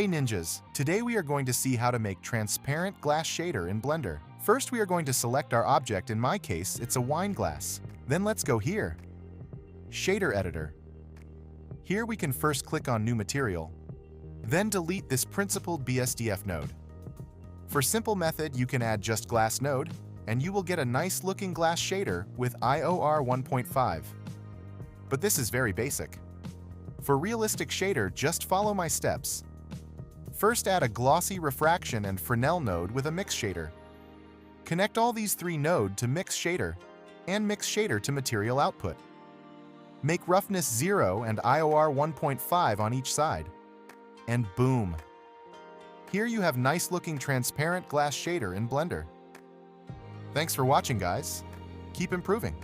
Hey ninjas, today we are going to see how to make transparent glass shader in Blender. First we are going to select our object, in my case it's a wine glass. Then let's go here. Shader Editor. Here we can first click on New Material. Then delete this principled BSDF node. For simple method you can add just glass node, and you will get a nice looking glass shader with IOR 1.5. But this is very basic. For realistic shader, just follow my steps. First add a glossy refraction and Fresnel node with a mix shader. Connect all these three nodes to mix shader and mix shader to material output. Make roughness 0 and IOR 1.5 on each side. And boom! Here you have nice looking transparent glass shader in Blender. Thanks for watching, guys. Keep improving.